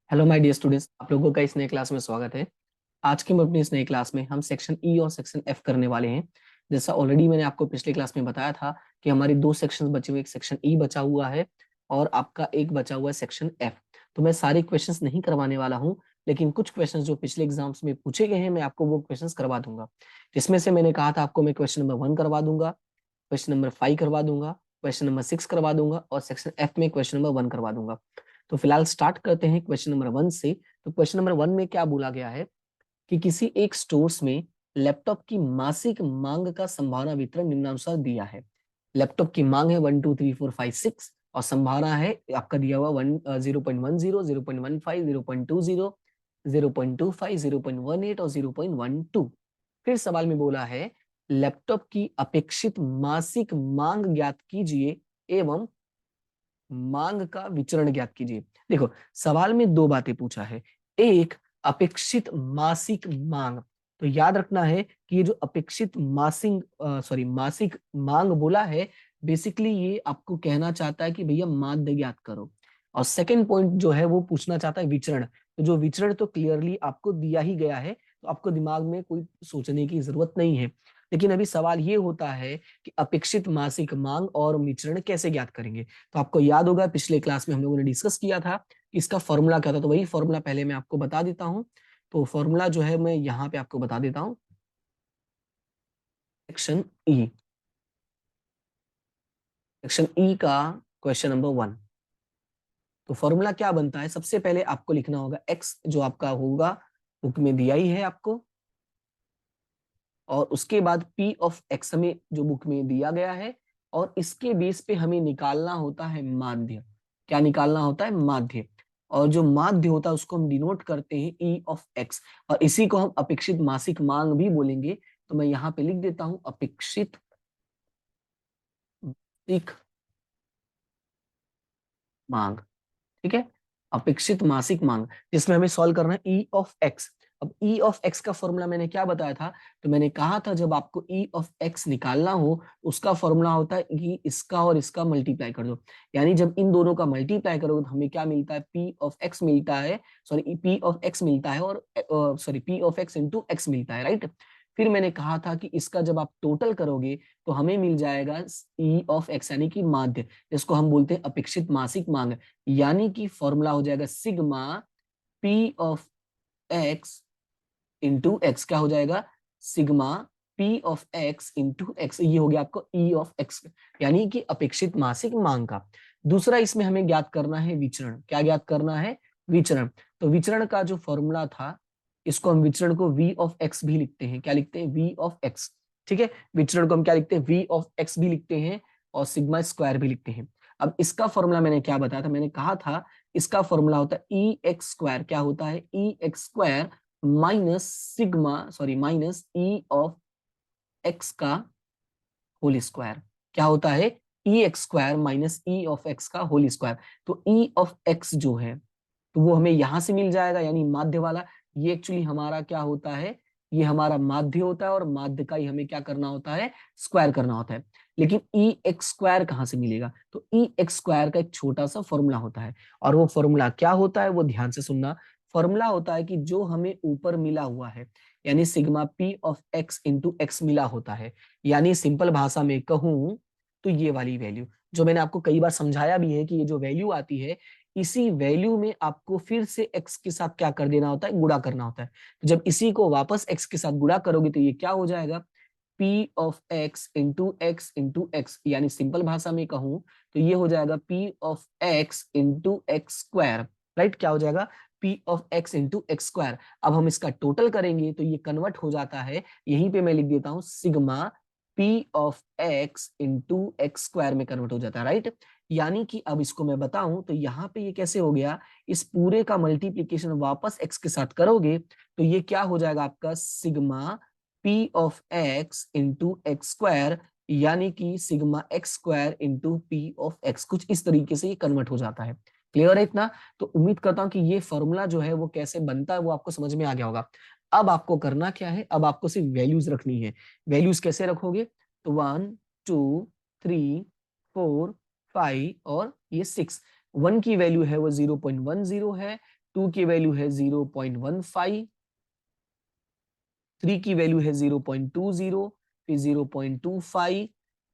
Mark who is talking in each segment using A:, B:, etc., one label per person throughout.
A: Hello my dear students, आप लोगों का इस नए क्लास में स्वागत है। आज के अपनी इस नए क्लास में हम सेक्शन ई और सेक्शन एफ करने वाले हैं। जैसा ऑलरेडी मैंने आपको पिछले क्लास में बताया था कि हमारी दो सेक्शंस बचे हुए, एक सेक्शन ई बचा हुआ है और आपका एक बचा हुआ है सेक्शन एफ। तो मैं सारे क्वेश्चंस नहीं करवाने वाला हूँ, लेकिन कुछ क्वेश्चंस जो पिछले एग्जाम्स में पूछे गए हैं मैं आपको वो क्वेश्चंस करवा दूंगा। जिसमें से मैंने कहा था आपको मैं क्वेश्चन नंबर 1 करवा दूंगा, क्वेश्चन नंबर 5 करवा दूंगा, क्वेश्चन नंबर 6 करवा दूंगा और सेक्शन एफ में क्वेश्चन नंबर 1 करवा दूंगा। तो फिलहाल स्टार्ट करते हैं क्वेश्चन नंबर 1 से। तो क्वेश्चन नंबर 1 में क्या बोला गया है कि किसी एक स्टोर्स में लैपटॉप की मासिक मांग का संभावना वितरण निम्नानुसार दिया है। लैपटॉप की मांग है 1 2 3 4 5 6 और संभावना है आपका दिया हुआ 0.10, 0.15, 0.20, 0.25, 0.18 और 0.12। फिर सवाल में बोला है लैपटॉप की अपेक्षित मासिक मांग ज्ञात कीजिए एवं मांग का विचरण ज्ञात कीजिए। देखो, सवाल में दो बातें पूछा है। एक, अपेक्षित मासिक मांग। तो याद रखना है कि ये जो अपेक्षित मासिक मांग बोला है, बेसिकली ये आपको कहना चाहता है कि भैया माध्य ज्ञात करो। और सेकंड पॉइंट जो है वो पूछना चाहता है विचरण। तो जो विचरण तो क्लियरली आपको दिया ही गया है, तो आपको दिमाग में कोई सोचने की जरूरत नहीं है। लेकिन अभी सवाल ये होता है कि अपेक्षित मासिक मांग और विचरण कैसे ज्ञात करेंगे। तो आपको याद होगा पिछले क्लास में हम लोगों ने डिस्कस किया था कि इसका फॉर्मूला क्या था। तो वही फॉर्मूला पहले मैं आपको बता देता हूं। तो फॉर्मूला जो है मैं यहाँ पे आपको बता देता हूँ। सेक्शन ई, सेक्शन ई का क्वेश्चन नंबर 1। तो फॉर्मूला क्या बनता है, सबसे पहले आपको लिखना होगा एक्स, जो आपका होगा बुक में दिया ही है आपको, और उसके बाद पी ऑफ एक्स हमें जो बुक में दिया गया है, और इसके बेस पे हमें निकालना होता है माध्य। क्या निकालना होता है? माध्य। और जो माध्य होता है उसको हम डिनोट करते हैं ई ऑफ एक्स, और इसी को हम अपेक्षित मासिक मांग भी बोलेंगे। तो मैं यहाँ पे लिख देता हूं अपेक्षित मासिक मांग। ठीक है, अपेक्षित मासिक मांग, जिसमें हमें सॉल्व करना है ई ऑफ एक्स। अब ई ऑफ एक्स का फॉर्मूला मैंने क्या बताया था? तो मैंने कहा था जब आपको ई ऑफ एक्स निकालना हो, उसका फॉर्मूला होता है कि इसका और इसका मल्टीप्लाई कर दो। यानी जब इन दोनों का मल्टीप्लाई करोगे तो हमें क्या मिलता है? पी ऑफ एक्स मिलता है, सॉरी पी ऑफ एक्स मिलता है, और sorry P of x into x मिलता है, राइट। फिर मैंने कहा था कि इसका जब आप टोटल करोगे तो हमें मिल जाएगा ई ऑफ एक्स, यानी कि माध्य, जिसको हम बोलते हैं अपेक्षित मासिक मांग। यानी कि फॉर्मूला हो जाएगा sigma P of x into x. क्या हो जाएगा? Sigma P of x into x. ये हो गया आपको ई ऑफ एक्स, यानी कि अपेक्षित मासिक मांग का। दूसरा इसमें हमें ज्ञात करना है विचरण। क्या ज्ञात करना है? विचरण। तो विचरण का जो फॉर्मूला था, इसको हम विचरण को वी ऑफ एक्स भी लिखते हैं। क्या लिखते हैं? V of X. ठीक है, विचरण को हम क्या लिखते हैं? वी ऑफ एक्स भी लिखते हैं और सिग्मा स्क्वायर भी लिखते हैं। अब इसका फॉर्मूला मैंने क्या बताया था? मैंने कहा था इसका फॉर्मूला होता है ई एक्स स्क्वायर। क्या होता है? E X square minus sigma, sorry minus E of X का होल स्क्वायर। क्या होता है? E X square minus E of X का होल स्क्वायर। तो ई ऑफ एक्स जो है तो वो हमें यहां से मिल जाएगा, यानी माध्य वाला। ये एक्चुअली हमारा क्या होता है? ये हमारा माध्य होता है, और माध्य का ही हमें क्या करना होता है? स्क्वायर करना होता है। लेकिन ई एक्स स्क्वायर कहाँ से मिलेगा? तो ई एक्स स्क्वायर का एक छोटा सा फॉर्मूला होता है, और वो फॉर्मूला क्या होता है वो ध्यान से सुनना। फॉर्मूला होता है कि जो हमें ऊपर मिला हुआ है, यानी sigma P of x into x मिला होता है, यानी सिंपल भाषा में कहूं तो ये वाली वैल्यू जो मैंने आपको कई बार समझाया भी है कि ये जो वैल्यू आती है, इसी वैल्यू में आपको फिर से x के साथ क्या कर देना होता है? गुणा करना होता है। तो जब इसी को वापस x के साथ गुणा करोगे तो ये क्या हो जाएगा? p of x into x, यानी सिंपल भाषा में कहूं तो ये हो जाएगा p of x into x square. Right, क्या हो जाएगा? p of x into x square. अब हम इसका टोटल करेंगे तो ये कन्वर्ट हो जाता है, यहीं पे मैं लिख देता हूं sigma p of x into x square में कन्वर्ट हो जाता है, राइट। यानी कि अब इसको मैं बताऊं तो यहाँ पे ये कैसे हो गया? इस पूरे का मल्टीप्लीकेशन वापस x के साथ करोगे तो ये क्या हो जाएगा आपका? Sigma p of x into x square, यानी कि sigma x square into P of x. कुछ इस तरीके से ये कन्वर्ट हो जाता है। क्लियर है इतना? तो उम्मीद करता हूं कि ये फॉर्मूला जो है वो कैसे बनता है वो आपको समझ में आ गया होगा। अब आपको करना क्या है? अब आपको सिर्फ वैल्यूज रखनी है। वैल्यूज कैसे रखोगे? तो 1 2 3 4 5 और ये 6। 1 की वैल्यू है वो 0.10 है, 2 की वैल्यू है 0.15, 3 की वैल्यू है 0.20, फिर 0.25,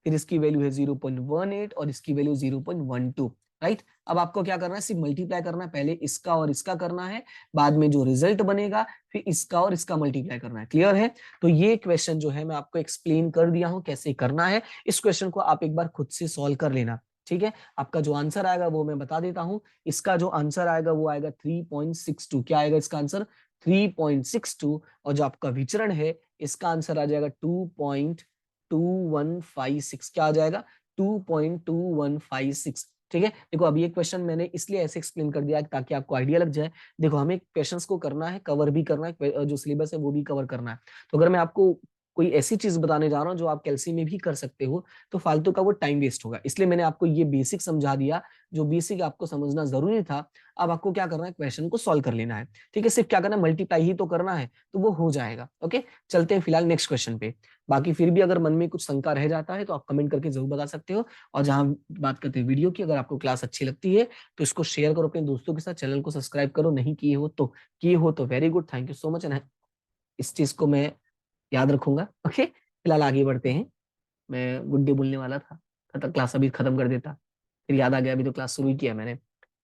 A: फिर इसकी वैल्यू है 0.18 और इसकी वैल्यू 0.12, राइट। अब आपको क्या करना है, सिर्फ मल्टीप्लाई करना है, पहले इसका और इसका करना है, बाद में जो रिजल्ट बनेगा फिर इसका और इसका मल्टीप्लाई करना है। क्लियर है? तो ये क्वेश्चन जो है मैं आपको एक्सप्लेन कर दिया हूं कैसे करना है। इस क्वेश्चन को आप एक बार खुद से सॉल्व कर लेना, ठीक है। आपका जो आंसर आएगा वो मैं बता देता हूं। इसका जो आंसर आएगा वो आएगा 3.62। क्या आएगा इसका आंसर? 3.62। और जो आपका विचरण है इसका आंसर आ जाएगा 2.2156। क्या आ जाएगा? 2.2156। ठीक है। देखो अब ये क्वेश्चन मैंने इसलिए ऐसे एक्सप्लेन कर दिया ताकि आपको आइडिया लग जाए। देखो हमें क्वेश्चंस को करना है, कवर भी करना है, जो सिलेबस है वो भी कवर करना है। तो अगर मैं आपको कोई ऐसी चीज बताने जा रहा हूँ जो आप कैलसी में भी कर सकते हो तो फालतू का वो टाइम वेस्ट होगा, इसलिए मैंने आपको ये बेसिक समझा दिया जो बेसिक आपको समझना जरूरी था। अब आपको क्या करना है, क्वेश्चन को सॉल्व कर लेना है, ठीक है। सिर्फ क्या करना है, मल्टीप्लाई ही तो करना है, तो वो हो जाएगा। ओके, चलते हैं फिलहाल नेक्स्ट क्वेश्चन पे। बाकी फिर भी अगर मन में कुछ शंका रह जाता है तो आप कमेंट करके जरूर बता सकते हो। और जहां बात करते हैं वीडियो की, अगर आपको क्लास अच्छी लगती है तो इसको शेयर करो अपने दोस्तों के साथ, चैनल को सब्सक्राइब करो, नहीं किए हो तो किए हो तो very good, thank you so much. इस चीज को मैं याद रखूंगा। ओके, फिलहाल आगे बढ़ते हैं। मैं गुड डे बोलने वाला था, खत्म क्लास अभी खत्म कर देता, फिर याद आ गया अभी तो क्लास शुरू ही किया मैंने।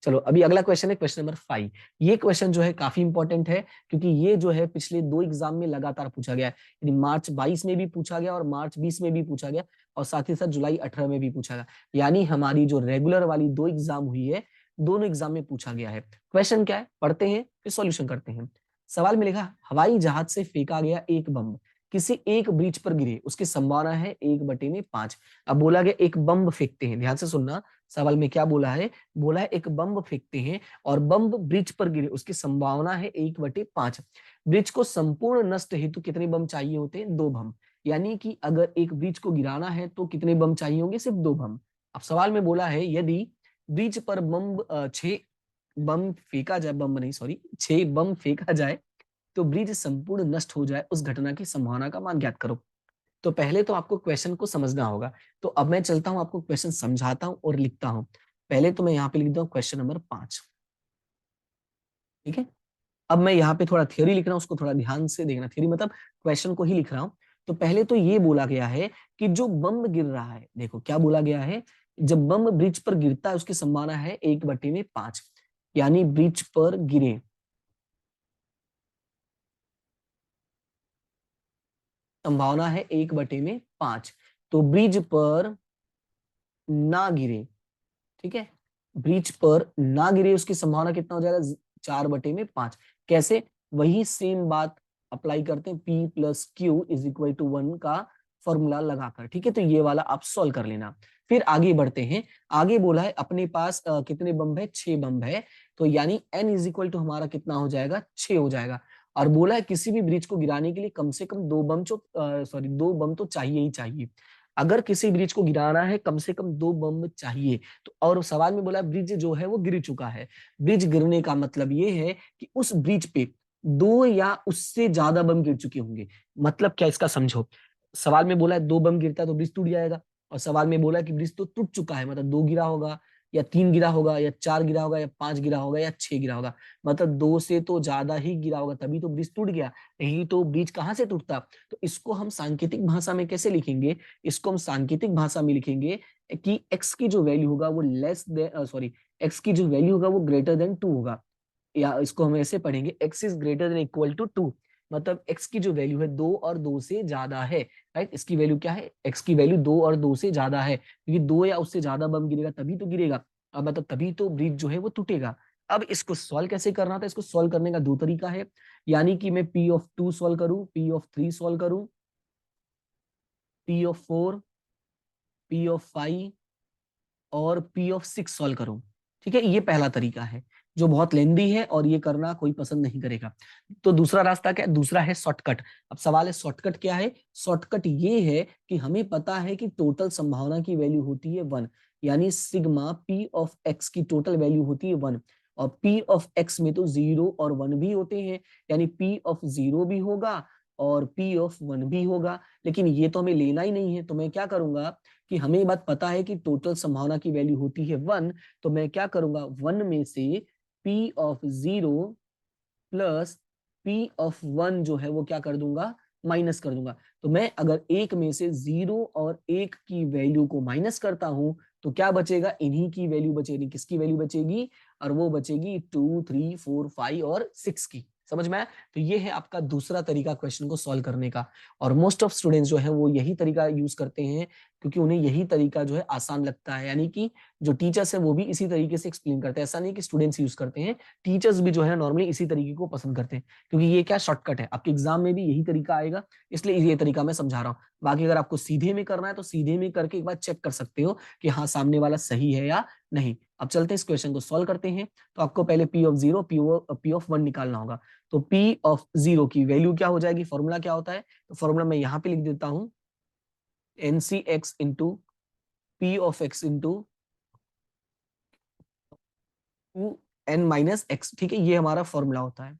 A: चलो अभी अगला क्वेश्चन है क्वेश्चन नंबर 5। ये क्वेश्चन जो है काफी इंपॉर्टेंट है क्योंकि ये जो है पिछले 2 एग्जाम में लगातार पूछा गया है। यानी मार्च 22 में भी पूछा गया और मार्च 20 में भी पूछा गया और साथ ही साथ जुलाई 18 में भी पूछा गया। यानी हमारी जो रेगुलर वाली 2 एग्जाम हुई है, दोनों एग्जाम में पूछा गया है। क्वेश्चन क्या है, पढ़ते हैं फिर सॉल्यूशन करते हैं। सवाल में लिखा, हवाई जहाज से फेंका गया एक बम किसी एक ब्रिज पर गिरे, उसकी संभावना है 1/5। अब बोला गया एक बम फेंकते हैं, ध्यान से सुनना, सवाल में क्या बोला है, बोला है एक बम फेंकते हैं और बम ब्रिज पर गिरे, उसकी संभावना है 1/5। ब्रिज को संपूर्ण नष्ट हेतु कितने बम चाहिए होते हैं? 2 बम। यानी कि अगर एक ब्रिज को गिराना है तो कितने बम चाहिए होंगे? सिर्फ 2 बम। अब सवाल में बोला है यदि ब्रिज पर बम 6 बम फेंका जाए, बम नहीं सॉरी 6 बम फेंका जाए तो ब्रिज संपूर्ण नष्ट हो जाए, उस घटना की संभावना का मान ज्ञात करो। तो पहले तो आपको क्वेश्चन को समझना होगा। तो अब मैं चलता हूं, आपको क्वेश्चन समझाता हूं और लिखता हूं। पहले तो मैं यहाँ पे लिख दूं क्वेश्चन नंबर 5, ठीक है। अब मैं यहाँ पे थोड़ा थ्योरी लिख रहा हूँ, उसको थोड़ा ध्यान से देखना। थ्योरी मतलब क्वेश्चन को ही लिख रहा हूँ। तो पहले तो ये बोला गया है कि जो बम गिर रहा है, देखो क्या बोला गया है, जब बम ब्रिज पर गिरता है उसकी संभावना है 1/5। यानी ब्रिज पर गिरे, संभावना है 1/5। तो ब्रिज पर ना गिरे, ठीक है, ब्रिज पर ना गिरे उसकी संभावना कितना हो जाएगा? 4/5। कैसे? वही सेम बात अप्लाई करते हैं, P + Q = 1 का फॉर्मूला लगाकर, ठीक है। तो ये वाला आप सॉल्व कर लेना। फिर आगे बढ़ते हैं। आगे बोला है अपने पास कितने बम है? 6 बम है। तो यानी N = हमारा कितना हो जाएगा? 6 हो जाएगा। और बोला है किसी भी ब्रिज को गिराने के लिए कम से कम 2 बम तो चाहिए ही चाहिए। अगर किसी ब्रिज को गिराना है कम से कम 2 बम चाहिए। तो और सवाल में बोला ब्रिज जो है वो गिर चुका है। ब्रिज गिरने का मतलब ये है कि उस ब्रिज पे 2 या उससे ज्यादा बम गिर चुके होंगे। मतलब क्या, इसका समझो। सवाल में बोला है 2 बम गिरता है तो ब्रिज टूट जाएगा, और सवाल में बोला है कि ब्रिज तो टूट चुका है, मतलब 2 गिरा होगा या 3 गिरा होगा या 4 गिरा होगा या 5 गिरा होगा या 6 गिरा होगा। मतलब 2 से तो ज्यादा ही गिरा होगा, तभी तो ब्रिज टूट गया। नहीं तो ब्रिज कहाँ से टूटता? तो इसको हम सांकेतिक भाषा में कैसे लिखेंगे? इसको हम सांकेतिक भाषा में लिखेंगे कि x की जो वैल्यू होगा वो x की जो वैल्यू होगा वो >2 होगा। या इसको हम ऐसे पढ़ेंगे, x इज >= 2। मतलब x की जो वैल्यू है 2 और 2 से ज्यादा है, राइट। इसकी वैल्यू क्या है? x की वैल्यू 2 और 2 से ज्यादा है, क्योंकि 2 या उससे ज्यादा बम गिरेगा तभी तो गिरेगा। अब मतलब तभी तो ब्रिज जो है वो टूटेगा। अब इसको सॉल्व कैसे करना था? इसको सॉल्व करने का 2 तरीका है। यानी कि मैं P(2) सॉल्व करूं, P(3) सॉल्व करूं, P(4), P(5) और P(6) सॉल्व करूं, ठीक है। ये पहला तरीका है जो बहुत लेंदी है और ये करना कोई पसंद नहीं करेगा। तो दूसरा रास्ता क्या है? दूसरा है शॉर्टकट। अब सवाल है शॉर्टकट क्या है? शॉर्टकट ये है कि हमें पता है कि टोटल संभावना की वैल्यू होती है 1। यानी सिग्मा P(x) की टोटल वैल्यू होती है 1। और P(x) में तो 0 और 1 भी होते हैं, यानी P(0) भी होगा और P(1) भी होगा। लेकिन ये तो हमें लेना ही नहीं है, तो मैं क्या करूंगा कि हमें ये बात पता है कि टोटल संभावना की वैल्यू होती है 1। तो मैं क्या करूंगा, 1 में से P of 0 plus P of 1 जो है वो क्या कर दूंगा, माइनस कर दूंगा। तो मैं अगर एक में से 0 और 1 की वैल्यू को माइनस करता हूं तो क्या बचेगा, इन्हीं की वैल्यू बचेगी। किसकी वैल्यू बचेगी, और वो बचेगी 2, 3, 4, 5 और 6 की। समझ में आया? तो ये है आपका दूसरा तरीका क्वेश्चन को सॉल्व करने का। और मोस्ट ऑफ स्टूडेंट्स जो है वो यही तरीका यूज करते हैं, क्योंकि उन्हें यही तरीका जो है आसान लगता है। यानी कि जो टीचर्स है वो भी इसी तरीके से एक्सप्लेन करते हैं, ऐसा नहीं कि स्टूडेंट्स यूज करते हैं, टीचर्स भी जो है नॉर्मली इसी तरीके को पसंद करते हैं, क्योंकि ये क्या शॉर्टकट है, आपके एग्जाम में भी यही तरीका आएगा, इसलिए ये तरीका मैं समझा रहा हूँ। बाकी अगर आपको सीधे में करना है तो सीधे में करके एक बार चेक कर सकते हो कि हाँ सामने वाला सही है या नहीं। अब चलते हैं इस क्वेश्चन को सॉल्व करते हैं। तो आपको पहले P ऑफ 0 P ऑफ 1 निकालना होगा। तो P ऑफ 0 की वैल्यू क्या हो जाएगी, फॉर्मूला क्या होता है, तो फॉर्मूला मैं यहाँ पे लिख देता हूँ, NCX into P of x into 2n minus x. ठीक है, ये हमारा फॉर्मूला होता है।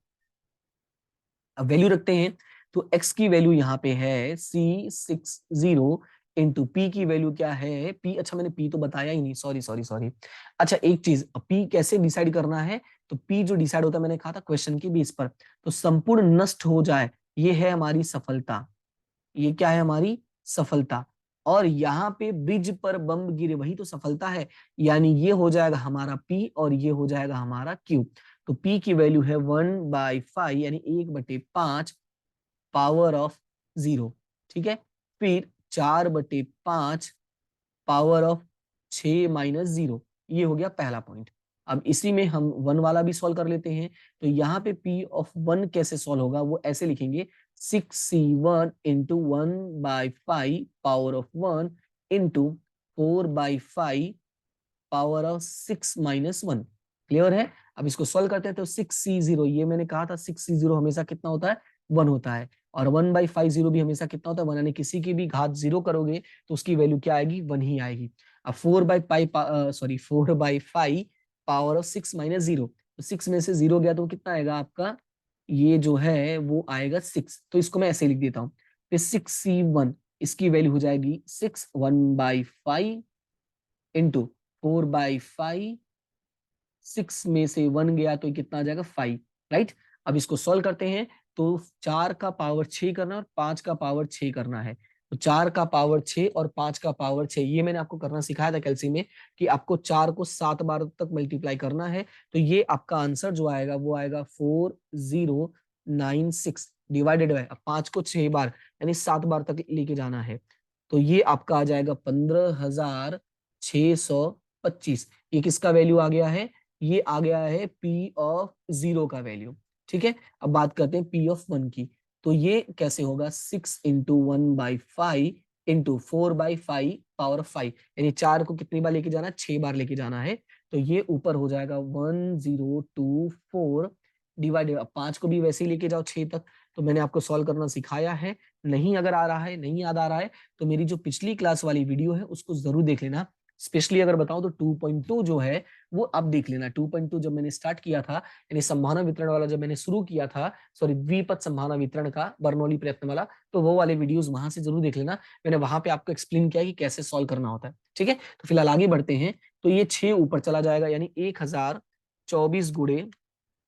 A: अब वैल्यू रखते हैं, तो x की वैल्यू यहाँ पे है C60 इंटू पी की वैल्यू क्या है, p, अच्छा मैंने p तो बताया ही नहीं, सॉरी सॉरी सॉरी। अच्छा एक चीज, p कैसे डिसाइड करना है, तो p जो डिसाइड होता है मैंने कहा था क्वेश्चन की बेस पर, तो संपूर्ण नष्ट हो जाए, ये है हमारी सफलता, ये क्या है हमारी सफलता। और यहाँ पे ब्रिज पर बम गिरे, वही तो सफलता है, यानी ये हो जाएगा हमारा P और ये हो जाएगा हमारा Q। तो P की वैल्यू है 1/5 यानी 1/5 पावर ऑफ 0। ठीक है, फिर 4/5 पावर ऑफ 6 माइनस 0, ये हो गया पहला पॉइंट। अब इसी में हम 1 वाला भी सॉल्व कर लेते हैं। तो यहाँ पे P ऑफ 1 कैसे सॉल्व होगा, वो ऐसे लिखेंगे 6C1 into 1/5 power of 1 into 4/5 power of 6 minus 1। Clear है? अब इसको सॉल्व करते हैं। तो 6C0, ये मैंने कहा था 6C0 हमेशा कितना होता है, 1 होता है, और 1/5 0 भी हमेशा कितना होता है, 1, यानी किसी की भी घात 0 करोगे तो उसकी वैल्यू क्या आएगी, 1 ही आएगी। अब 4/5 पावर ऑफ 6 माइनस 0, तो 6 में से 0 गया तो कितना आएगा आपका, ये जो है वो आएगा 6। तो इसको मैं ऐसे लिख देता हूँ, फिर 6C1, इसकी वैल्यू हो जाएगी 6, 1/5 इंटू 4/5, 6 में से 1 गया तो कितना आ जाएगा 5। राइट, अब इसको सॉल्व करते हैं। तो 4 का पावर 6 करना और 5 का पावर 6 करना है। तो 4 का पावर 6 और 5 का पावर 6, ये मैंने आपको करना सिखाया था कैल्सी में, कि आपको 4 को 7 बार तक मल्टीप्लाई करना है। तो ये आपका आंसर जो आएगा वो आएगा 4096 डिवाइडेड बाय, अब 5 को 6 बार यानी 7 बार तक लेके जाना है। तो ये आपका आ जाएगा 15,625। ये किसका वैल्यू आ गया है, ये आ गया है P ऑफ 0 का वैल्यू। ठीक है, अब बात करते हैं P ऑफ 1 की। तो ये कैसे होगा, 6 इंटू 1/5 इंटू 4/5 पावर ऑफ 5, यानी 4 को कितनी बार लेके जाना है, 6 बार लेके जाना है। तो ये ऊपर हो जाएगा 1024 डिवाइडेड, 5 को भी वैसे ही लेके जाओ 6 तक। तो मैंने आपको सॉल्व करना सिखाया है, नहीं अगर आ रहा है, नहीं याद आ रहा है, तो मेरी जो पिछली क्लास वाली वीडियो है उसको जरूर देख लेना। स्पेशली अगर बताऊं तो 2.2 जो है वो अब देख लेना। 2.2 जब मैंने स्टार्ट किया था, यानी संभावना वितरण वाला जब मैंने शुरू किया था, सॉरी द्विपद संभावना वितरण का बर्नौली प्रयत्न वाला, तो वो वाले वीडियोस वहां से जरूर देख लेना। मैंने वहां पे आपको एक्सप्लेन किया कि कैसे सॉल्व करना होता है। ठीक है, तो फिलहाल आगे बढ़ते हैं। तो ये 6 ऊपर चला जाएगा, यानी 1024 गुणे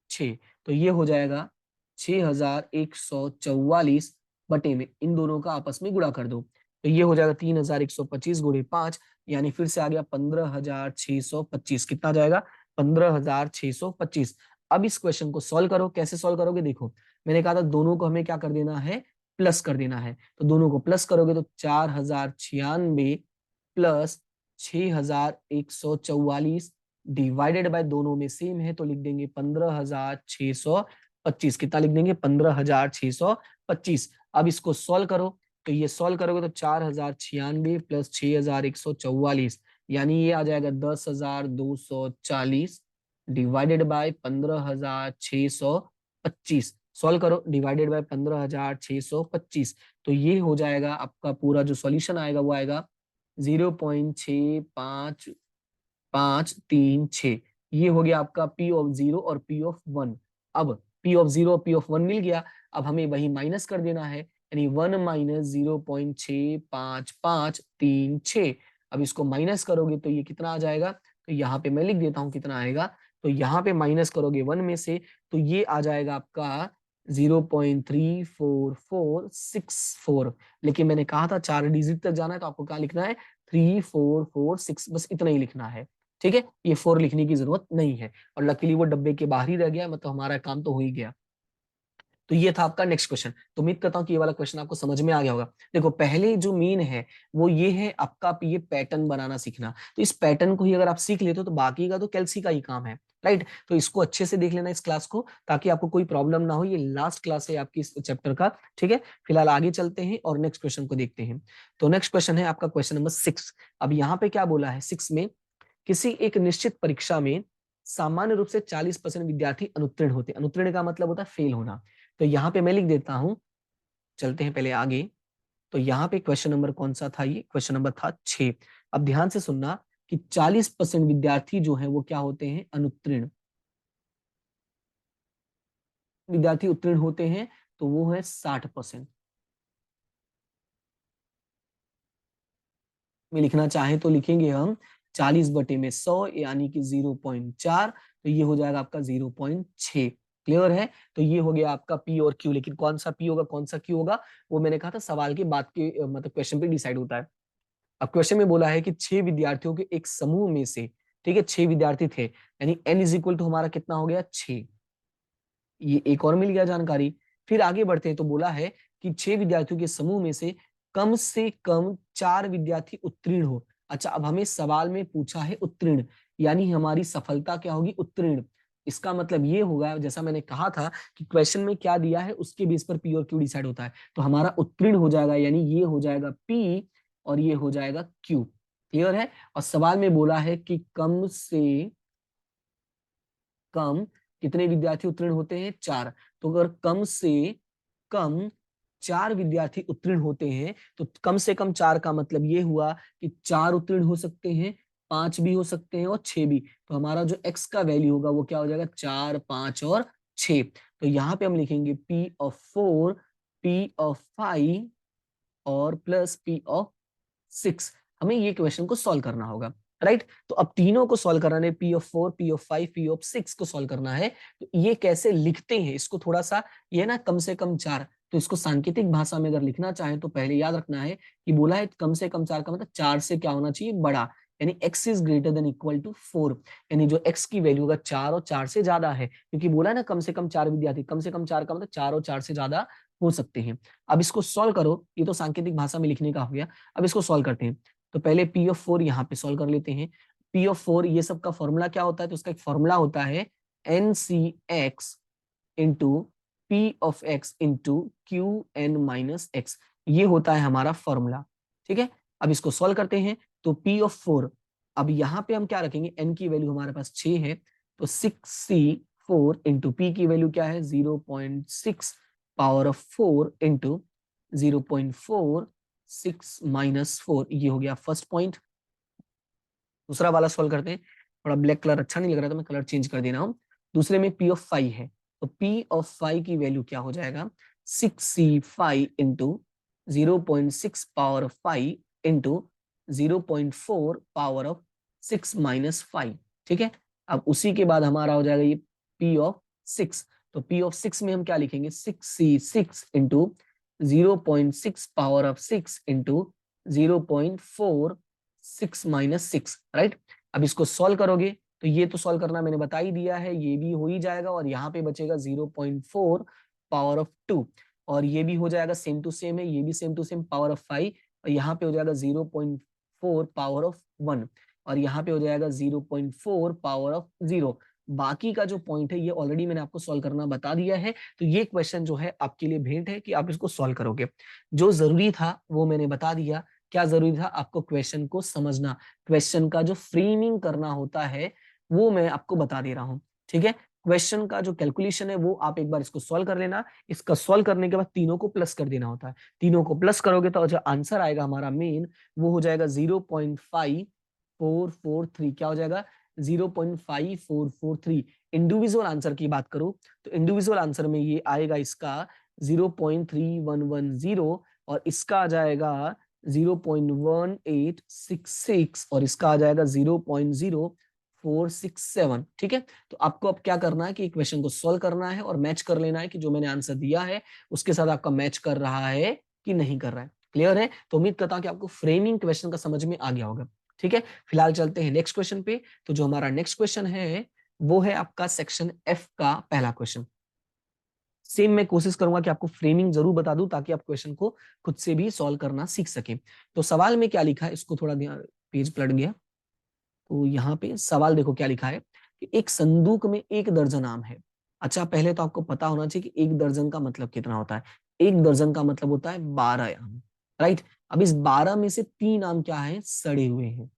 A: 6, तो ये हो जाएगा 6144 बटे में इन दोनों का आपस में गुणा कर दो, तो ये हो जाएगा 3125 गुणे 5, यानी फिर से आ गया 15,625। कितना जाएगा, 15,625। अब इस क्वेश्चन को सॉल्व करो, कैसे सॉल्व करोगे, देखो मैंने कहा था दोनों को हमें क्या कर देना है, प्लस कर देना है। तो दोनों को प्लस करोगे तो 4096 प्लस 6144 डिवाइडेड बाय, दोनों में सेम है तो लिख देंगे 15,625। कितना लिख देंगे, 15,625। अब इसको सॉल्व करो, तो ये सॉल्व करोगे तो 4096 प्लस 6144, यानी ये आ जाएगा 10,240 डिवाइडेड बाय 15,625। सॉल्व करो, डिवाइडेड बाय 15,625, तो ये हो जाएगा आपका पूरा जो सॉल्यूशन आएगा वो आएगा 0.6553, ये हो गया आपका P ऑफ 0 और P ऑफ 1। अब P ऑफ 0 और P ऑफ 1 मिल गया, अब हमें वही माइनस कर देना है, यानी 1 माइनस 0.65536। अब इसको माइनस करोगे तो ये कितना आ जाएगा, तो यहाँ पे मैं लिख देता हूँ कितना आएगा। तो यहाँ पे माइनस करोगे 1 में से, तो ये आ जाएगा आपका 0.34464। लेकिन मैंने कहा था 4 डिजिट तक जाना है, तो आपको क्या लिखना है, 3446, बस इतना ही लिखना है। ठीक है, ये 4 लिखने की जरूरत नहीं है। और लकीली वो डब्बे के बाहर ही रह गया, मतलब हमारा काम तो हो ही गया। तो ये था आपका नेक्स्ट क्वेश्चन। तो उम्मीद करता हूँ कि ये वाला क्वेश्चन आपको समझ में आ गया होगा। देखो, पहले जो मेन है वो ये है आपका ये पैटर्न बनाना सीखना। तो इस पैटर्न को ही अगर आप सीख लेते हो तो बाकी का तो कैल्सी का ही काम है, राइट। तो इसको अच्छे से देख लेना इस क्लास को, ताकि आपको कोई प्रॉब्लम ना हो। ये लास्ट क्लास है आपकी इस चैप्टर का, ठीक है। फिलहाल आगे चलते हैं और नेक्स्ट क्वेश्चन को देखते हैं। तो नेक्स्ट क्वेश्चन है आपका क्वेश्चन नंबर 6। अब यहाँ पे क्या बोला है 6 में, किसी एक निश्चित परीक्षा में सामान्य रूप से 40% विद्यार्थी अनुत्तीर्ण होते हैं। अनुत्तीर्ण का मतलब होता है फेल होना। तो यहाँ पे मैं लिख देता हूं, चलते हैं पहले आगे। तो यहाँ पे क्वेश्चन नंबर कौन सा था, ये क्वेश्चन नंबर था 6। अब ध्यान से सुनना कि 40% विद्यार्थी जो है वो क्या होते हैं, अनुत्तीर्ण विद्यार्थी उत्तीर्ण होते हैं, तो वो है 60%। में लिखना चाहें तो लिखेंगे हम 40/100 यानी कि 0.4, तो ये हो जाएगा आपका 0.6। क्लियर है। तो ये हो गया आपका पी और क्यू। लेकिन कौन सा पी होगा कौन सा क्यू होगा, वो मैंने कहा था सवाल के बाद के मतलब क्वेश्चन पे डिसाइड होता है। अब क्वेश्चन में बोला है कि 6 विद्यार्थियों के एक समूह में से, ठीक है, 6 विद्यार्थी थे, यानी n इज इक्वल टू हमारा कितना हो गया, 6। ये एक और मिल गया जानकारी। फिर आगे बढ़ते हैं, तो बोला है कि 6 विद्यार्थियों के समूह में से कम 4 विद्यार्थी उत्तीर्ण हो। अच्छा, अब हमें सवाल में पूछा है उत्तीर्ण, यानी हमारी सफलता क्या होगी, उत्तीर्ण। इसका मतलब ये होगा, जैसा मैंने कहा था कि क्वेश्चन में क्या दिया है उसके बेस पर पी और क्यू डिसाइड होता है। तो हमारा उत्तीर्ण हो जाएगा, यानी ये हो जाएगा पी और ये हो जाएगा क्यू। क्लियर है। और सवाल में बोला है कि कम से कम कितने विद्यार्थी उत्तीर्ण होते हैं, 4। तो अगर कम से कम 4 विद्यार्थी उत्तीर्ण होते हैं, तो कम से कम 4 का मतलब ये हुआ कि 4 उत्तीर्ण हो सकते हैं, 5 भी हो सकते हैं और 6 भी। तो हमारा जो x का वैल्यू होगा वो क्या हो जाएगा, 4, 5 और 6। तो यहाँ पे हम लिखेंगे P(4), P(5) और प्लस P(6). हमें ये क्वेश्चन को सॉल्व करना होगा, राइट। तो अब तीनों को सॉल्व कराने, P(4), P(5), P(6) को सॉल्व करना है। तो ये कैसे लिखते हैं इसको थोड़ा सा, ये ना कम से कम 4, तो इसको सांकेतिक भाषा में अगर लिखना चाहें तो पहले याद रखना है कि बोला है कम से कम 4 का मतलब 4 से क्या होना चाहिए, बड़ा, यानी x is greater than equal to 4। यानी जो x की वैल्यू होगा 4 और 4 से ज्यादा है, क्योंकि बोला है ना कम से कम 4 विद्यार्थी, कम से कम 4 का मतलब 4 और 4 से ज्यादा हो सकते हैं। अब इसको सॉल्व करो, ये तो सांकेतिक भाषा में लिखने का हो गया। अब इसको सॉल्व करते हैं। तो पहले P(4) यहाँ पे सॉल्व कर लेते हैं। P(4) ये सब का फॉर्मूला क्या होता है, तो उसका एक फॉर्मूला होता है NCX into P(x) into Qn-x। ये होता है हमारा फॉर्मूला, ठीक है। अब इसको सॉल्व करते हैं। तो P(4), अब यहाँ पे हम क्या रखेंगे, n की वैल्यू हमारे पास 6 है, तो 6C4 इंटू P की वैल्यू क्या है, 0.6 पावर ऑफ 4 इंटू 0.46 माइनस 4। ये हो गया फर्स्ट पॉइंट। दूसरा वाला सॉल्व करते हैं। थोड़ा ब्लैक कलर अच्छा नहीं लग रहा, तो मैं कलर चेंज कर दे रहा हूँ। दूसरे में P(5) है, तो P(5) की वैल्यू क्या हो जाएगा, 6C5 into 0.6 power of 5 into 0.4 power of 6 minus 5। ठीक है। अब उसी के बाद हमारा हो जाएगा ये P(6). तो P(6) में हम क्या लिखेंगे, 6C6 into 0.6 power of 6 into 0.4 6 minus 6, right. अब इसको सॉल्व करोगे तो ये तो सॉल्व करना मैंने बता ही दिया है, ये भी हो ही जाएगा और यहाँ पे बचेगा 0.4 पावर ऑफ 2 और ये भी हो जाएगा सेम टू सेम है, ये भी same to same power of 5 और यहाँ पे हो जाएगा 0.4 पावर ऑफ 1 और यहाँ पे हो जाएगा 0.4 पावर ऑफ 0। बाकी का जो पॉइंट है ये ऑलरेडी मैंने आपको सॉल्व करना बता दिया है। तो ये क्वेश्चन जो है आपके लिए भेंट है कि आप इसको सॉल्व करोगे। जो जरूरी था वो मैंने बता दिया। क्या जरूरी था, आपको क्वेश्चन को समझना, क्वेश्चन का जो फ्रेमिंग करना होता है वो मैं आपको बता दे रहा हूं, ठीक है। क्वेश्चन का जो कैलकुलेशन है वो आप एक बार इसको सॉल्व कर लेना। इसका सॉल्व करने के बाद तीनों को प्लस कर देना होता है। तीनों को प्लस करोगे तो जो आंसर आएगा हमारा मेन, वो हो जाएगा 0.5443। क्या हो जाएगा, 0.5443। इंडिविजुअल आंसर की बात करूं तो इंडिविजुअल आंसर में ये आएगा इसका 0.3110 और इसका आ जाएगा 0.1866 और इसका आ जाएगा 0.0 4 6 7। ठीक है, तो आपको अब क्या करना है कि इक्वेशन को सॉल्व करना है और मैच कर लेना है कि जो मैंने आंसर दिया है उसके साथ आपका मैच कर रहा है कि नहीं कर रहा है। क्लियर है? तो उम्मीद करता हूं कि आपको फ्रेमिंग क्वेश्चन का समझ में आ गया होगा। ठीक है, फिलहाल चलते हैं नेक्स्ट क्वेश्चन पे। तो जो हमारा नेक्स्ट क्वेश्चन है वो है आपका सेक्शन एफ का पहला क्वेश्चन। सेम मैं कोशिश करूंगा कि आपको फ्रेमिंग जरूर बता दूं ताकि आप क्वेश्चन को खुद से भी सॉल्व करना सीख सके। तो सवाल में क्या लिखा है, इसको थोड़ा पेज पलट गया, तो यहाँ पे सवाल देखो क्या लिखा है कि एक संदूक में 1 दर्जन आम है। अच्छा, पहले तो आपको पता होना चाहिए कि 1 दर्जन का मतलब कितना होता है। 1 दर्जन का मतलब होता है 12 आम। राइट, अब इस 12 में से 3 आम क्या है, सड़े हुए हैं।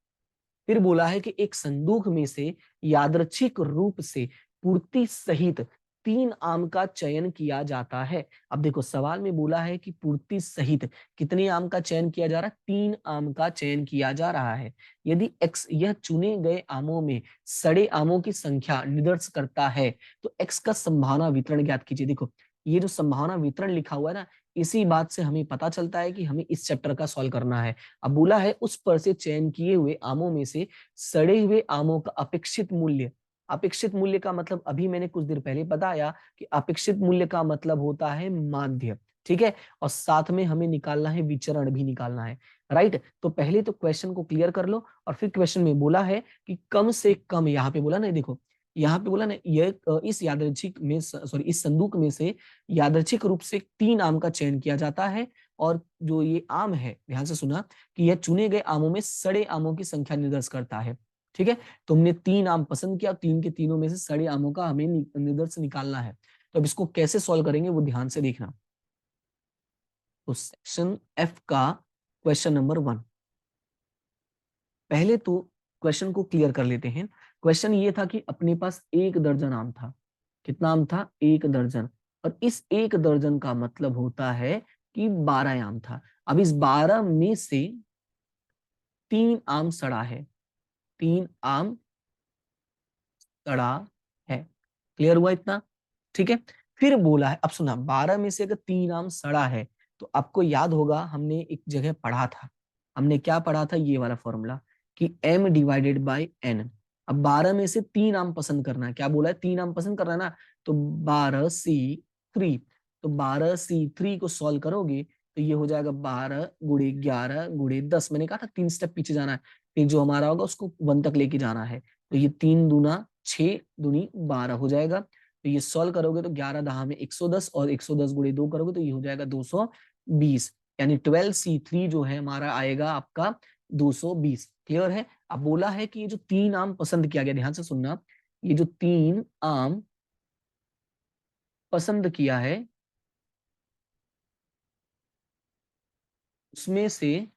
A: फिर बोला है कि एक संदूक में से यादृच्छिक रूप से पूर्ति सहित 3 आम का चयन किया जाता है। अब देखो सवाल में बोला है कि पूर्ति सहित कितने आम का चयन किया जा रहा है, 3 आम का चयन किया जा रहा है। यदि x यह चुने गए आमों में सड़े आमों की संख्या निर्देश करता है तो x का संभावना वितरण ज्ञात कीजिए। देखो ये जो संभावना वितरण लिखा हुआ है ना, इसी बात से हमें पता चलता है कि हमें इस चैप्टर का सॉल्व करना है। अब बोला है उस पर से चयन किए हुए आमों में से सड़े हुए आमों का अपेक्षित मूल्य। अपेक्षित मूल्य का मतलब अभी मैंने कुछ देर पहले बताया कि अपेक्षित मूल्य का मतलब होता है माध्य। ठीक है, और साथ में हमें निकालना है विचरण भी निकालना है। राइट, तो पहले तो क्वेश्चन को क्लियर कर लो और फिर क्वेश्चन में बोला है कि कम से कम, यहाँ पे बोला ना, देखो यहाँ पे बोला ना, ये इस यादृच्छिक में, सॉरी, इस संदूक में से यादृच्छिक रूप से 3 आम का चयन किया जाता है। और जो ये आम है, ध्यान से सुना, कि यह चुने गए आमों में सड़े आमों की संख्या निर्देश करता है। ठीक है, तो हमने 3 आम पसंद किया, 3 के तीनों में से सड़े आमों का हमें निर्देश निकालना है। तो अब इसको कैसे सॉल्व करेंगे वो ध्यान से देखना। तो सेक्शन एफ का क्वेश्चन नंबर 1, पहले तो क्वेश्चन को क्लियर कर लेते हैं। क्वेश्चन ये था कि अपने पास 1 दर्जन आम था। कितना आम था, 1 दर्जन। और इस 1 दर्जन का मतलब होता है कि 12 आम था। अब इस 12 में से 3 आम सड़ा है, 3 आम सड़ा है। क्लियर हुआ इतना? ठीक है, फिर बोला है, अब सुना, 12 में से अगर 3 आम सड़ा है तो आपको याद होगा हमने एक जगह पढ़ा था। हमने क्या पढ़ा था, ये वाला फॉर्मूला, कि m/n। अब 12 में से 3 आम पसंद करना है, क्या बोला है, 3 आम पसंद करना है ना, तो 12c3। तो 12c3 को सॉल्व करोगे तो ये हो जाएगा 12 × 11 × 10। मैंने कहा था 3 स्टेप पीछे जाना है, फिर जो हमारा होगा उसको 1 तक लेके जाना है। तो ये 3 दूना 6, दूनी 12 हो जाएगा। तो ये सॉल्व करोगे तो 11 दहा में 110, और 110 गुणे 2 करोगे तो ये हो जाएगा 220। यानी 12c3 जो है हमारा आएगा आपका 220। क्लियर है? अब बोला है कि ये जो 3 आम पसंद किया गया, ध्यान से सुनना, ये जो 3 आम पसंद किया है उसमें से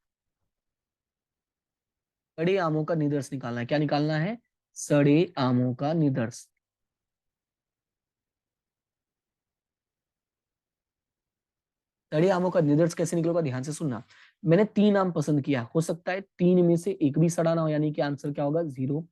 A: सड़े आमों का निदर्श निकालना है। क्या निकालना है? सड़े आमों का निदर्श। सड़े आमों का निदर्श कैसे निकलेगा, ध्यान से सुनना। मैंने 3 आम पसंद किया, हो सकता है 3 में से एक भी सड़ा ना हो, यानी कि आंसर क्या होगा, 0।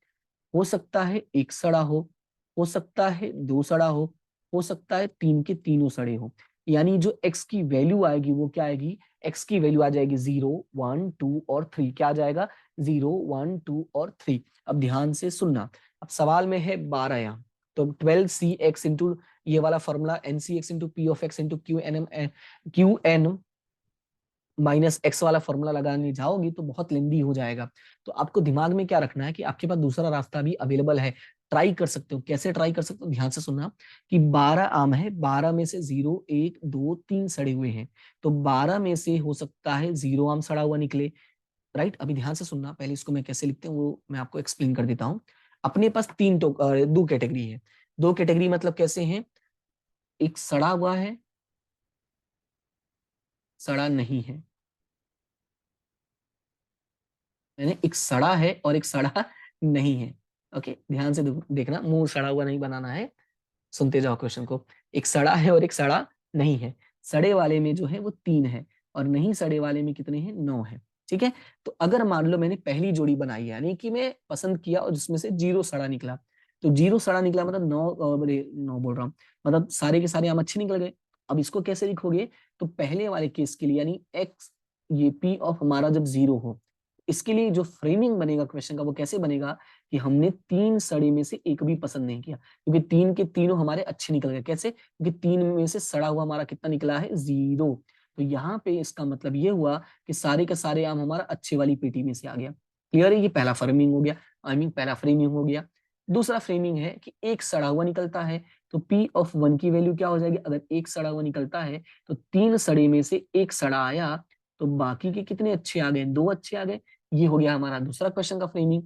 A: हो सकता है एक सड़ा हो सकता है 2 सड़ा हो सकता है 3 के तीनों सड़े हो। यानी जो x की वैल्यू आएगी वो क्या आएगी, x की वैल्यू आ जाएगी 0 1 2 और 3। क्या आ जाएगा, 0 1 2 और 3। अब ध्यान से सुनना, अब सवाल में है 12 आम, तो 12c(x) इंटू ये वाला formula nc(x) into p of x into qn minus x वाला फॉर्मूला लगाने जाओगी तो बहुत लेंदी हो जाएगा। तो आपको दिमाग में क्या रखना है कि आपके पास दूसरा रास्ता भी अवेलेबल है। ट्राई कर सकते हो, कैसे ट्राई कर सकते हो, ध्यान से सुनना, कि 12 आम है, 12 में से 0 1 2 3 सड़े हुए हैं, तो 12 में से हो सकता है 0 आम सड़ा हुआ निकले। राइट, अभी ध्यान से सुनना, पहले इसको मैं कैसे लिखते हैं वो मैं आपको एक्सप्लेन कर देता हूँ। अपने पास 2 कैटेगरी है। 2 कैटेगरी मतलब कैसे हैं, एक सड़ा हुआ है, सड़ा नहीं है। मैंने एक सड़ा है और एक सड़ा नहीं है। ओके, ध्यान से देखना, मुंह सड़ा हुआ नहीं बनाना है, सुनते जाओ क्वेश्चन को। एक सड़ा है और एक सड़ा नहीं है। सड़े वाले में जो है वो 3 है और नहीं सड़े वाले में कितने हैं, 9 है। ठीक है, तो अगर मान लो मैंने पहली जोड़ी बनाई है, यानी कि मैं पसंद किया और जिसमें से 0 सड़ा निकला, तो 0 सड़ा निकला मतलब 9 बोल रहा हूँ, मतलब सारे के सारे आम अच्छे निकल गए। अब इसको कैसे लिखोगे, तो पहले वाले केस के लिए, यानी एक्स, ये पी ऑफ हमारा जब 0 हो, इसके लिए जो फ्रेमिंग बनेगा क्वेश्चन का वो कैसे बनेगा कि हमने 3 सड़े में से एक भी पसंद नहीं किया, क्योंकि 3 के तीनों हमारे अच्छे निकल गए। कैसे? क्योंकि 3 में से सड़ा हुआ हमारा कितना निकला है? 0। तो यहाँ पे इसका मतलब ये हुआ कि सारे के सारे आम हमारा अच्छे वाली पेटी में से आ गया। क्लियर है? ये पहला फ्रेमिंग हो गया, पहला फ्रेमिंग हो गया। दूसरा फ्रेमिंग है कि एक सड़ा हुआ निकलता है, तो P(1) की वैल्यू क्या हो जाएगी? अगर एक सड़ा हुआ निकलता है तो 3 सड़े में से एक सड़ा आया, तो बाकी के कितने अच्छे आ गए? 2 अच्छे आ गए। ये हो गया हमारा दूसरा क्वेश्चन का फ्रेमिंग।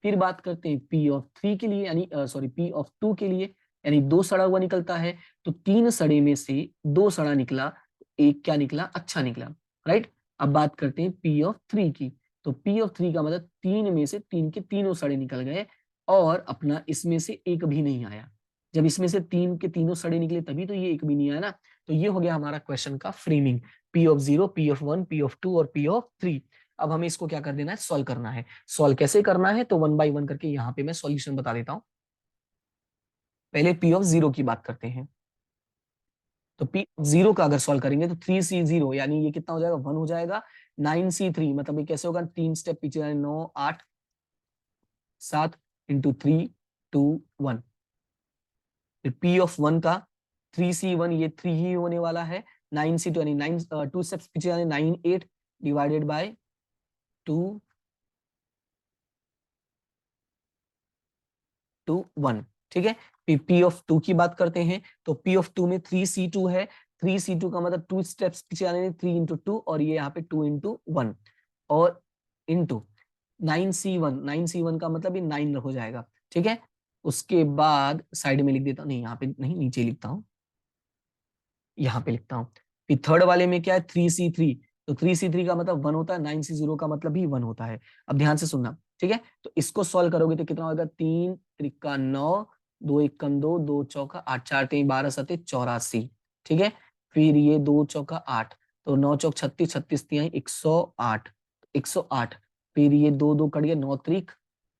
A: फिर बात करते हैं P(3) के लिए, यानी सॉरी P(2) के लिए, यानी 2 सड़ा हुआ निकलता है, तो 3 सड़े में से 2 सड़ा निकला, एक क्या निकला? अच्छा निकला। राइट? अब बात करते हैं P(3) की, तो P(3) का मतलब 3 में से 3 के तीनों सड़े निकल गए और अपना इसमें से एक भी नहीं आया। जब इसमें से 3 के तीनों सड़े निकले तभी तो ये एक भी नहीं आया ना। तो ये हो गया हमारा क्वेश्चन का फ्रेमिंग, P(0), P(1), P(2) और P(3). अब हमें इसको क्या कर देना है? सॉल्व करना है। सॉल्व कैसे करना है? तो 1 बाय 1 करके यहाँ पे मैं सॉल्यूशन बता देता हूं। पहले P(0) की बात करते हैं। तो P(0) का अगर सॉल्व करेंगे तो 3C0, यानी ये कितना हो जाएगा? 1 हो जाएगा। 9C3 मतलब ये कैसे होगा? 3 स्टेप पीछे, 9 8 7 इंटू 3 2 1। फिर P(1) का 3C1, ये 3 ही होने वाला है। 9C2 यानी 9 2 स्टेप्स पीछे, यानी 9 8 डिवाइडेड बाय 2 2 1। ठीक है? फिर P(2) की बात करते हैं, तो P(2) में 3C2 है। 3C2 का मतलब 2 स्टेप्स पीछे आने, 3 इंटू 2, और ये यहाँ पे 2 इंटू 1 और इंटू 9C1। 9C1 का मतलब ये 9 हो जाएगा। ठीक है? उसके बाद साइड में लिख देता हूँ, नहीं यहाँ पे नहीं, नीचे लिखता हूँ, यहाँ पे लिखता हूँ। फिर थर्ड वाले में क्या है? 3C3। तो 3C3 का मतलब 1 होता है, 9C0 का मतलब भी 1 होता है। अब ध्यान से सुनना। ठीक है? तो इसको सॉल्व करोगे तो कितना होगा? 3 त्रिका 9, 2 एकम 2, 2 चौका 8, 4 3 12 7 84। ठीक है? फिर ये 2 चौका 8, तो 9 चौक 36, 36 तिहाई 108, 108। फिर ये 2 2 कट गया, 9 त्रिक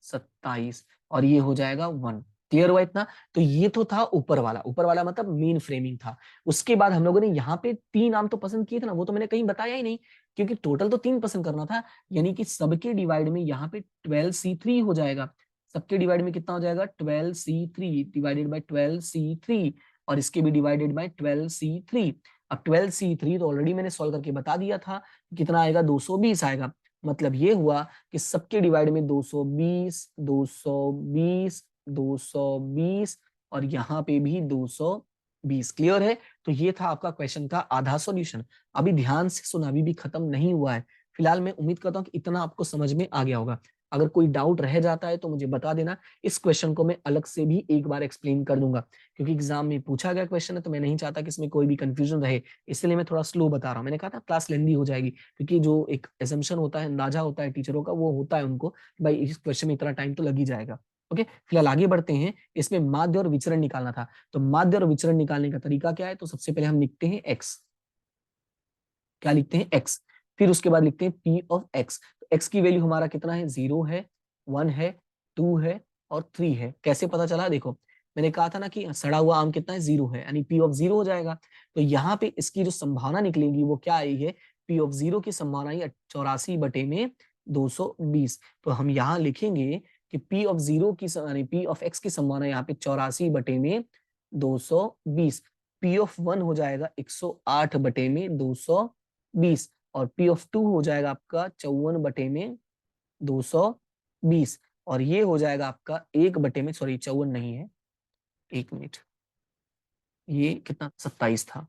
A: 27, और ये हो जाएगा 1। क्लियर हुआ इतना? तो ये तो था ऊपर वाला। ऊपर वाला मतलब मेन फ्रेमिंग था। उसके बाद हम लोगों ने यहाँ पे 3 नाम तो पसंद किए थे ना, वो तो मैंने कहीं बताया ही नहीं, क्योंकि टोटल तो 3 पसंद करना था। यानी कि सबके डिवाइड में यहाँ पे 12C3 हो जाएगा। सबके डिवाइड में कितना हो जाएगा? 12C3 डिवाइडेड बाय 12C3, और इसके भी डिवाइडेड बाय 12C3। अब 12C3 तो ऑलरेडी मैंने सॉल्व करके बता दिया था, कितना आएगा? 220 आएगा। मतलब ये हुआ कि सबके डिवाइड में 220 220 220, और यहाँ पे भी 220। क्लियर है? तो ये था आपका क्वेश्चन का आधा सॉल्यूशन। अभी ध्यान से सुना, अभी भी खत्म नहीं हुआ है। फिलहाल मैं उम्मीद करता हूँ कि इतना आपको समझ में आ गया होगा। अगर कोई डाउट रह जाता है तो मुझे बता देना। इस क्वेश्चन को मैं अलग से भी एक बार एक्सप्लेन कर दूंगा, क्योंकि एग्जाम में पूछा गया क्वेश्चन है, तो मैं नहीं चाहता कि इसमें कोई भी कंफ्यूजन रहे, इसलिए मैं थोड़ा स्लो बता रहा हूँ। मैंने कहा था क्लास लेंदी हो जाएगी, क्योंकि जो एक एजम्पशन होता है, अंदाजा होता है टीचरों का, वो होता है उनको भाई इस क्वेश्चन में इतना टाइम तो लग ही जाएगा। ओके, फिलहाल आगे बढ़ते हैं। इसमें माध्य और विचरण निकालना था, तो माध्य और विचरण निकालने का तरीका क्या है? तो सबसे पहले हम लिखते हैं x। क्या लिखते हैं? x। फिर उसके बाद लिखते हैं P(x). तो x की वैल्यू हमारा कितना है? 0 है, 1 है, 2 है और 3 है। कैसे पता चला? देखो, मैंने कहा था ना कि सड़ा हुआ आम कितना है? 0 है, यानी P(0) हो जाएगा। तो यहाँ पे इसकी जो संभावना निकलेगी वो क्या आई है? P(0) की संभावना आई 84 बटे में 220। तो हम यहाँ लिखेंगे कि P(0) की यानी P(x) की संभावना यहाँ पे 84 बटे में 220। P(1) हो जाएगा 108 बटे में 220, और P(2) हो जाएगा आपका 54 बटे में 220, और ये हो जाएगा आपका 1 बटे में, सॉरी 54 नहीं है, 1 मिनट, ये कितना? 27 था।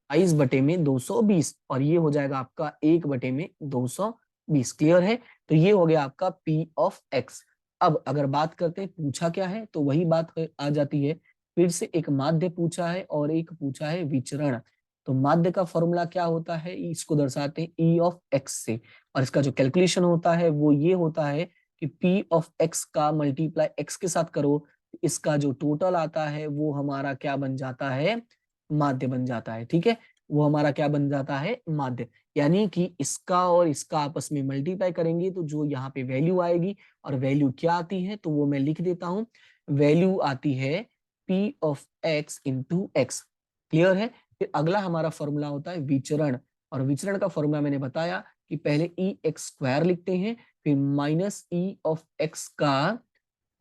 A: 22 बटे में 220, और ये हो जाएगा आपका 1 बटे में 220। क्लियर है? तो ये हो गया आपका P(x). अब अगर बात करते हैं पूछा क्या है, तो वही बात आ जाती है। फिर से एक माध्य पूछा है और एक पूछा है विचरण। तो माध्य का फॉर्मूला क्या होता है? इसको दर्शाते हैं E(x) से, और इसका जो कैलकुलेशन होता है वो ये होता है कि P(x) का मल्टीप्लाई x के साथ करो, इसका जो टोटल आता है वो हमारा क्या बन जाता है? माध्य बन जाता है। ठीक है? वो हमारा क्या बन जाता है? माध्य। यानी कि इसका और इसका आपस में मल्टीप्लाई करेंगे तो जो यहाँ पे वैल्यू आएगी, और वैल्यू क्या आती है तो वो मैं लिख देता हूं। वैल्यू आती है P(x) इंटू एक्स। क्लियर है? फिर अगला हमारा फॉर्मूला होता है विचरण, और विचरण का फॉर्मूला मैंने बताया कि पहले ई एक्स स्क्वायर लिखते हैं, फिर माइनस ई ऑफ एक्स का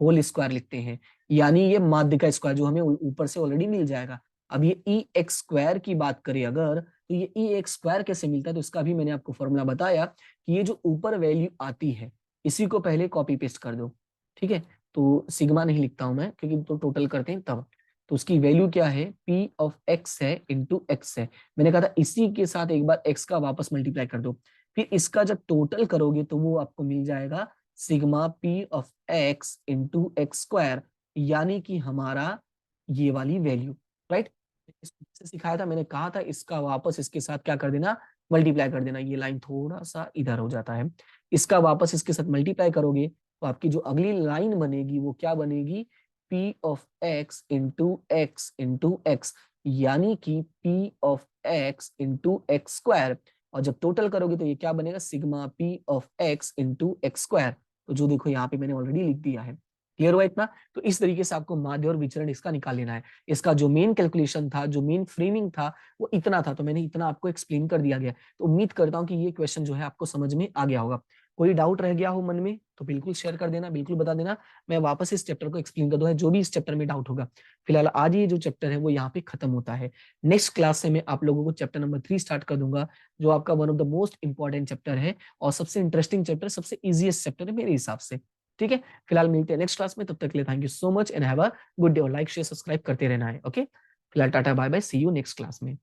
A: होल स्क्वायर लिखते हैं, यानी ये माध्य का स्क्वायर जो हमें ऊपर से ऑलरेडी मिल जाएगा। अब ये ई एक्स स्क्वायर की बात करें अगर, तो ये ई एक्स स्क्वायर कैसे मिलता है, तो इसका भी मैंने आपको फॉर्मूला बताया कि ये जो ऊपर वैल्यू आती है इसी को पहले कॉपी पेस्ट कर दो, ठीक है। तो सिग्मा नहीं लिखता हूं मैं, क्योंकि तो टोटल करते हैं तब। तो उसकी वैल्यू क्या है, पी ऑफ एक्स है इंटू एक्स है। मैंने कहा था इसी के साथ एक बार एक्स का वापस मल्टीप्लाई कर दो, फिर इसका जब टोटल करोगे तो वो आपको मिल जाएगा sigma P of x into x square, यानी कि हमारा ये वाली वैल्यू, राइट। सिखाया था, मैंने कहा था इसका वापस इसके साथ क्या कर देना, मल्टीप्लाई कर देना। ये लाइन थोड़ा सा इधर हो जाता है, इसका वापस इसके साथ मल्टीप्लाई करोगे तो आपकी जो अगली लाइन बनेगी वो क्या बनेगी, P of x into x, यानी कि P of x into x square. और जब टोटल करोगे तो ये क्या बनेगा, sigma P of x into x square. तो जो देखो यहाँ पे मैंने ऑलरेडी लिख दिया है, क्लियर हुआ इतना। तो इस तरीके से आपको माध्य और विचरण इसका निकाल लेना है। इसका जो मेन कैलकुलेशन था, जो मेन फ्रेमिंग था, वो इतना था, तो मैंने इतना आपको एक्सप्लेन कर दिया गया। तो उम्मीद करता हूँ कि ये क्वेश्चन जो है आपको समझ में आ गया होगा। कोई डाउट रह गया हो मन में तो बिल्कुल शेयर कर देना, बिल्कुल बता देना, मैं वापस इस चैप्टर को एक्सप्लेन कर दूंगा जो भी इस चैप्टर में डाउट होगा। फिलहाल आज ये जो चैप्टर है वो यहाँ पे खत्म होता है। नेक्स्ट क्लास से मैं आप लोगों को चैप्टर नंबर 3 स्टार्ट कर दूंगा, जो आपका one of the most important chapter है और सबसे इंटरेस्टिंग चैप्टर, सबसे इजीएस्ट चैप्टर है मेरे हिसाब से, ठीक है। फिलहाल मिलते हैं नेक्स्ट क्लास में, तब तक के लिए thank you so much and have a good day. और लाइक शेयर सब्सक्राइब करते रहना है, ओके। फिलहाल टाटा bye bye, see you next class में।